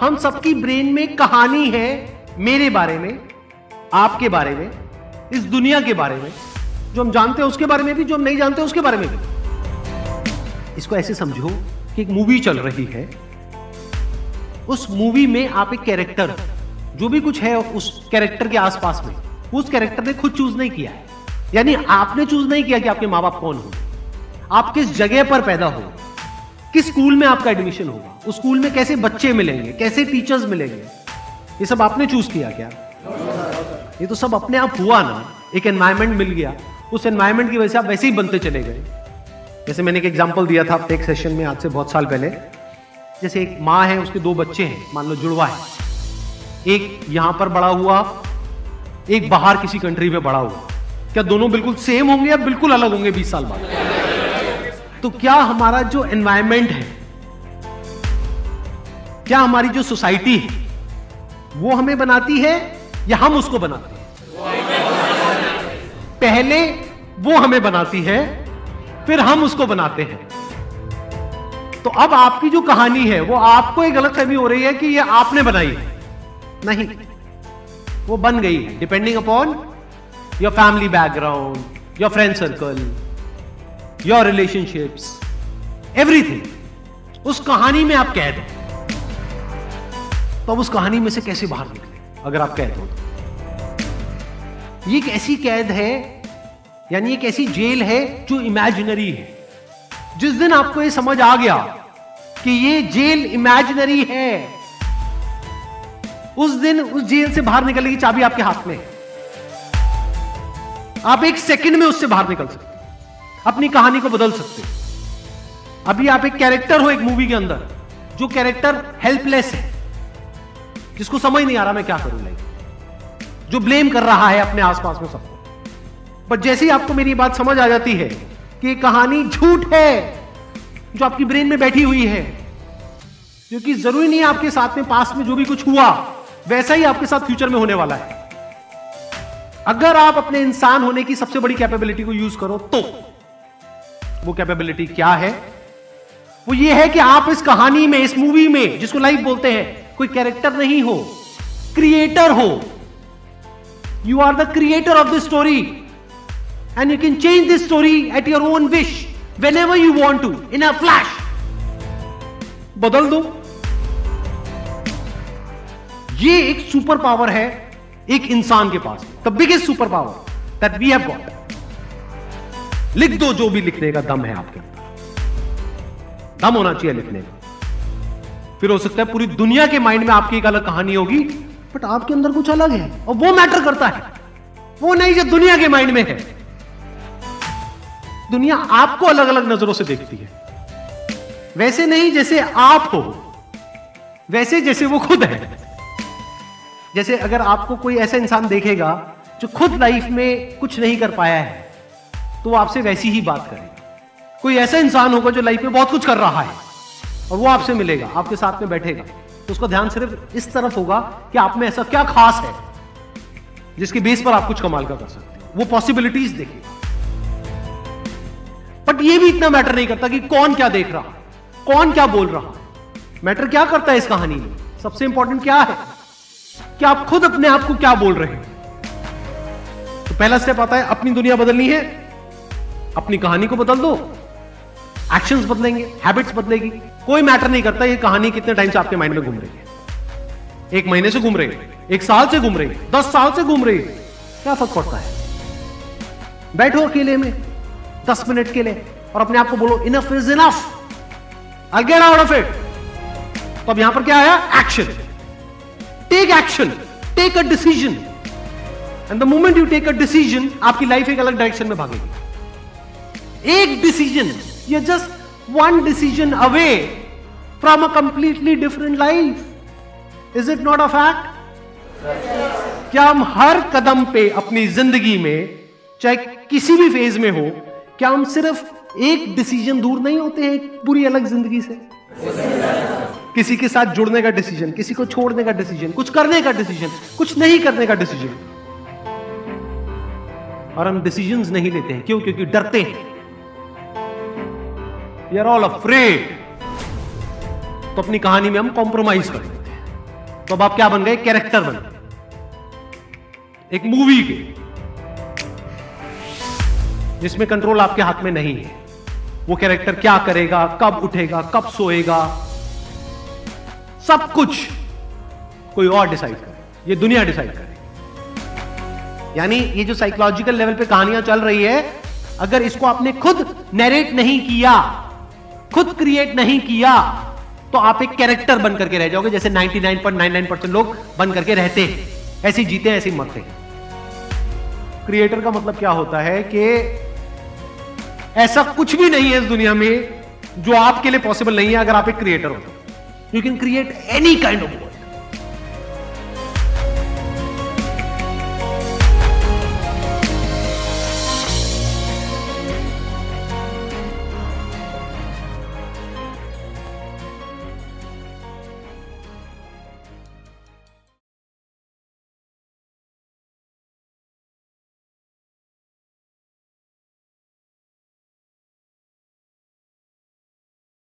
हम सबकी ब्रेन में कहानी है, मेरे बारे में, आपके बारे में, इस दुनिया के बारे में, जो हम जानते हैं उसके बारे में भी, जो हम नहीं जानते उसके बारे में भी। इसको ऐसे समझो कि एक मूवी चल रही है, उस मूवी में आप एक कैरेक्टर, जो भी कुछ है उस कैरेक्टर के आसपास में, उस कैरेक्टर ने खुद चूज नहीं किया है। यानी आपने चूज नहीं किया कि आपके माँ बाप कौन हो, आप किस जगह पर पैदा हो, किस स्कूल में आपका एडमिशन होगा, उस स्कूल में कैसे बच्चे मिलेंगे, कैसे टीचर्स मिलेंगे, ये सब आपने चूज किया क्या? ये तो सब अपने आप हुआ ना, एक एनवायरमेंट मिल गया, उस एनवायरमेंट की वजह से आप वैसे ही बनते चले गए। जैसे मैंने एक एग्जांपल दिया था एक सेशन में आज से बहुत साल पहले, जैसे एक माँ है, उसके 2 बच्चे हैं, मान लो जुड़वा है, एक यहां पर बड़ा हुआ, एक बाहर किसी कंट्री में बड़ा हुआ। क्या दोनों बिल्कुल सेम होंगे या बिल्कुल अलग होंगे 20 साल बाद? तो क्या हमारा जो एनवायरमेंट है, क्या हमारी जो सोसाइटी है, वो हमें बनाती है या हम उसको बनाते हैं? पहले वो हमें बनाती है, फिर हम उसको बनाते हैं। तो अब आपकी जो कहानी है वो आपको एक गलतफहमी हो रही है कि ये आपने बनाई है। नहीं, वो बन गई है depending upon your family background, your friend circle, your relationships, everything. उस कहानी में आप कैद हैं। तो अब उस कहानी में से कैसे बाहर निकले अगर आप कैद हो तो? ये एक ऐसी कैद है, यानी एक ऐसी जेल है जो इमेजिनरी है। जिस दिन आपको ये समझ आ गया कि ये जेल इमेजिनरी है, उस दिन उस जेल से बाहर निकलने की चाबी आपके हाथ में है। आप एक सेकंड में उससे बाहर निकल सकते, अपनी कहानी को बदल सकते। अभी आप एक कैरेक्टर हो एक मूवी के अंदर, जो कैरेक्टर हेल्पलेस है, जिसको समझ नहीं आ रहा मैं क्या करूं, लाइक जो ब्लेम कर रहा है अपने आसपास में सबको। पर जैसे ही आपको मेरी बात समझ आ जाती है कि कहानी झूठ है जो आपकी ब्रेन में बैठी हुई है, क्योंकि जरूरी नहीं है आपके साथ में पास्ट में जो भी कुछ हुआ वैसा ही आपके साथ फ्यूचर में होने वाला है। अगर आप अपने इंसान होने की सबसे बड़ी कैपेबिलिटी को यूज करो तो वो कैपेबिलिटी क्या है? वो ये है कि आप इस कहानी में, इस मूवी में, जिसको लाइफ बोलते हैं, कोई कैरेक्टर नहीं हो, क्रिएटर हो। You are the creator of the story and you can change this story at your own wish whenever you want to, in a flash. बदल दो। ये एक सुपर पावर है एक इंसान के पास, the biggest super power that we have got. लिख दो जो भी लिखने का दम है आपके अंदर, दम होना चाहिए लिखने का। फिर हो सकता है पूरी दुनिया के माइंड में आपकी एक अलग कहानी होगी, बट आपके अंदर कुछ अलग है और वो मैटर करता है, वो नहीं जो दुनिया के माइंड में है। दुनिया आपको अलग अलग नजरों से देखती है, वैसे नहीं जैसे आप हो, वैसे जैसे वो खुद है। जैसे अगर आपको कोई ऐसा इंसान देखेगा जो खुद लाइफ में कुछ नहीं कर पाया है, तो वो आपसे वैसी ही बात करेगा। कोई ऐसा इंसान होगा जो लाइफ में बहुत कुछ कर रहा है और वो आपसे मिलेगा, आपके साथ में बैठेगा, तो उसका ध्यान सिर्फ इस तरफ होगा कि आप में ऐसा क्या खास है जिसके बेस पर आप कुछ कमाल का कर सकते हो। वो पॉसिबिलिटीज देखेगा। बट ये भी इतना मैटर नहीं करता कि कौन क्या देख रहा, कौन क्या बोल रहा। मैटर क्या करता है इस कहानी में? सबसे इंपॉर्टेंट क्या है कि आप खुद अपने आप को क्या बोल रहे हैं। तो पहला स्टेप आता है, अपनी दुनिया बदलनी है, अपनी कहानी को बदल दो, एक्शंस बदलेंगे, हैबिट्स बदलेगी। कोई मैटर नहीं करता ये कहानी कितने टाइम से आपके माइंड में घूम रही है। 1 महीने से घूम रही है, 1 साल से घूम रही है, 10 साल से घूम रही है, क्या फर्क पड़ता है? बैठो अकेले में 10 मिनट के लिए और अपने आप को बोलो enough is enough, I get out of it. तो अब यहां पर क्या आया? Action. Take action, take a decision, and the moment you take a decision, आपकी लाइफ एक अलग डायरेक्शन में भागेगी। एक decision, you just one decision away from a completely different life. Is it not a fact? क्या हम हर कदम पे अपनी जिंदगी में, चाहे किसी भी फेज में हो, क्या हम सिर्फ एक डिसीजन दूर नहीं होते हैं एक पूरी अलग जिंदगी से? किसी के साथ जुड़ने का डिसीजन, किसी को छोड़ने का डिसीजन, कुछ करने का डिसीजन, कुछ नहीं करने का डिसीजन। और हम डिसीजंस नहीं लेते हैं, क्यों? क्योंकि डरते हैं। We are all afraid. तो अपनी कहानी में हम कॉम्प्रोमाइज कर लेते हैं। तो अब आप क्या बन गए? कैरेक्टर बन गए एक मूवी के, जिसमें कंट्रोल आपके हाथ में नहीं है। वो कैरेक्टर क्या करेगा, कब उठेगा, कब सोएगा, सब कुछ कोई और डिसाइड करे, ये दुनिया डिसाइड करे। यानी ये जो साइकोलॉजिकल लेवल पे कहानियां चल रही है, अगर इसको आपने खुद नैरेट नहीं किया, खुद क्रिएट नहीं किया, तो आप एक कैरेक्टर बन करके रह जाओगे, जैसे 99.99% लोग बन करके रहते हैं, ऐसे जीते हैं, ऐसे मरते हैं। क्रिएटर का मतलब क्या होता है कि ऐसा कुछ भी नहीं है इस दुनिया में जो आपके लिए पॉसिबल नहीं है अगर आप एक क्रिएटर हो तो। You can create any kind of world.